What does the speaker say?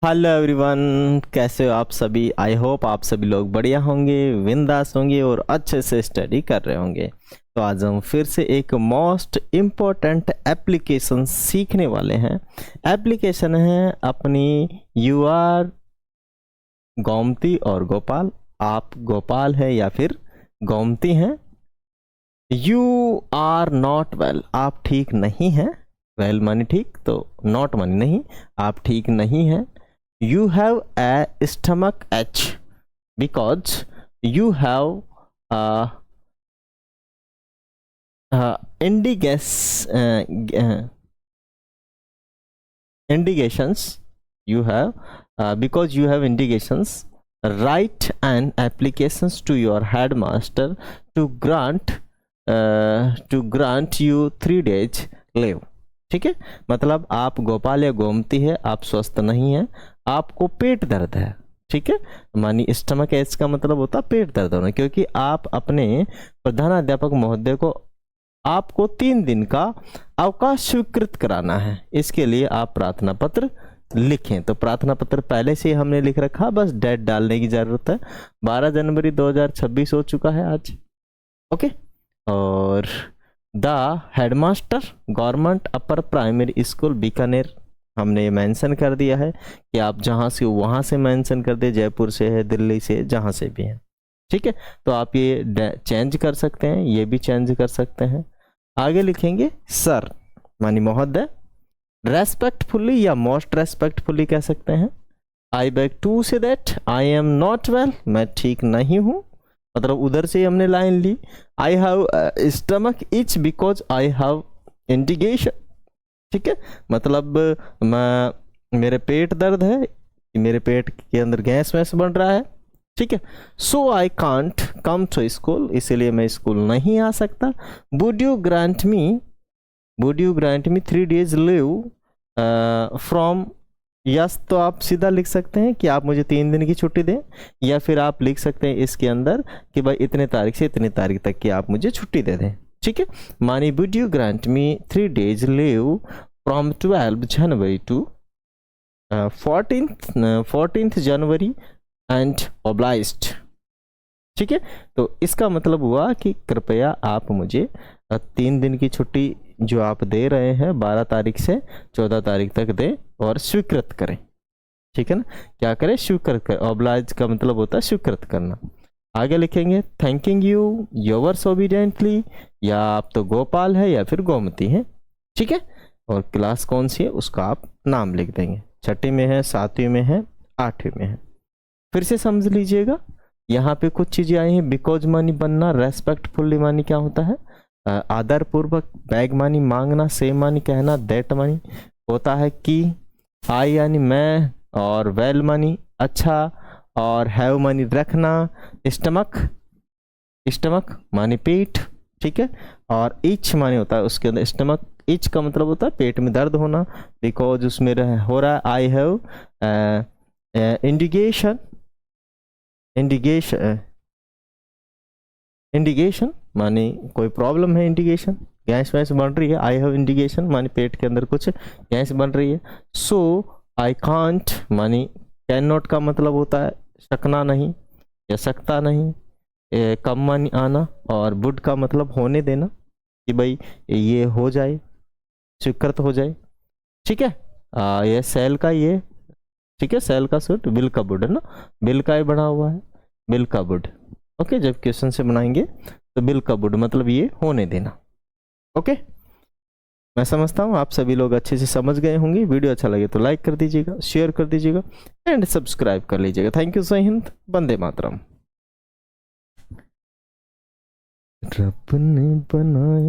Hello everyone, कैसे हो आप सभी। आई होप आप सभी लोग बढ़िया होंगे, बिंदास होंगे और अच्छे से स्टडी कर रहे होंगे। तो आज हम फिर से एक मोस्ट इम्पोर्टेंट एप्लीकेशन सीखने वाले हैं। एप्लीकेशन है अपनी यू आर गोमती और गोपाल। आप गोपाल है या फिर गोमती हैं। यू आर नॉट वेल, आप ठीक नहीं हैं। वेल मानी ठीक, तो नॉट मानी नहीं, आप ठीक नहीं हैं। You have a stomach ache because you have uh, indications. You have because you have indications. Write an applications to your headmaster to grant you 3 days leave. ठीक है, मतलब आप गोपाल या गोमती है, आप स्वस्थ नहीं है, आपको पेट दर्द है। ठीक है, मानी स्टमक एच का मतलब होता है पेट दर्द होना, क्योंकि आप अपने प्रधानाध्यापक महोदय को आपको 3 दिन का अवकाश स्वीकृत कराना है। इसके लिए आप प्रार्थना पत्र लिखें। तो प्रार्थना पत्र पहले से हमने लिख रखा, बस डेट डालने की जरूरत है। 12 जनवरी 2026 हो चुका है आज। ओके, और the headmaster government upper primary school Bikaner, हमने मेंशन कर दिया है कि आप जहाँ से वहाँ से मेंशन कर दे, जयपुर से है, दिल्ली से, जहाँ से भी हैं। ठीक है, तो आप ये चेंज कर सकते हैं, ये भी चेंज कर सकते हैं। आगे लिखेंगे सर मानी महोदय, रेस्पेक्टफुली या मोस्ट रेस्पेक्टफुली कह सकते हैं। I beg to say that I am not well, मैं ठीक नहीं हूँ, मतलब उधर से हमने लाइन ली। I have stomach itch because I have indigestion. ठीक है, मतलब मेरे पेट दर्द है, मेरे पेट के अंदर गैस वैस बन रहा है। ठीक है, so I can't come to school, इसीलिए मैं स्कूल नहीं आ सकता। Would you grant me 3 days leave from. Yes, तो आप सीधा लिख सकते हैं कि आप मुझे 3 दिन की छुट्टी दें, या फिर आप लिख सकते हैं इसके अंदर कि भाई इतने तारीख से इतने तारीख तक की आप मुझे छुट्टी दे दें। ठीक है, मानी would you grant me 3 days leave from 12 January to 14th January and obliged. ठीक है, तो इसका मतलब हुआ कि कृपया आप मुझे 3 दिन की छुट्टी जो आप दे रहे हैं 12 तारीख से 14 तारीख तक दें और स्वीकृत करें। ठीक है ना, क्या करें, स्वीकृत करें। ऑब्लाइज का मतलब होता है स्वीकृत करना। आगे लिखेंगे थैंकिंग यू योवर्स ओबीडियंटली, या आप तो गोपाल है या फिर गोमती हैं। ठीक है, और क्लास कौन सी है उसका आप नाम लिख देंगे, 6ठी में है, 7वीं में है, 8वीं में है। फिर से समझ लीजिएगा, यहाँ पे कुछ चीजें आई हैं। बिकॉज मानी बनना, रेस्पेक्टफुली मानी क्या होता है, आदर पूर्वक, बैग मानी मांगना, से मानी कहना, दैट मानी होता है कि, आई यानी मैं, और वेल मानी अच्छा, और हैव मानी रखना, स्टमक मानी पेट। ठीक है, और इच मानी होता है उसके अंदर, स्टमक इच का मतलब होता है पेट में दर्द होना। बिकॉज उसमें हो रहा है आई हैव इंडिगेशन मानी कोई प्रॉब्लम है, इंडिगेशन गैस वैस बन रही है। आई हैव इंडिगेशन मानी पेट के अंदर कुछ गैस बन रही है। सो आई कांट मानी कैन नॉट का मतलब होता है सकना नहीं या सकता नहीं, कम मानी आना, और वुड का मतलब होने देना कि भाई ये हो जाए, स्वीकृत हो जाए। ठीक है, ये सेल का ये, ठीक है, सेल का सूट, बिल का वुड है ना, बिल का ये बना हुआ है, बिल का वुड। ओके, जब क्वेश्चन से बनाएंगे तो बिल का वुड मतलब ये होने देना। ओके, मैं समझता हूँ आप सभी लोग अच्छे से समझ गए होंगे। वीडियो अच्छा लगे तो लाइक कर दीजिएगा, शेयर कर दीजिएगा एंड सब्सक्राइब कर लीजिएगा। थैंक यू, जय हिंद, वंदे मातरम। रब ने बनाया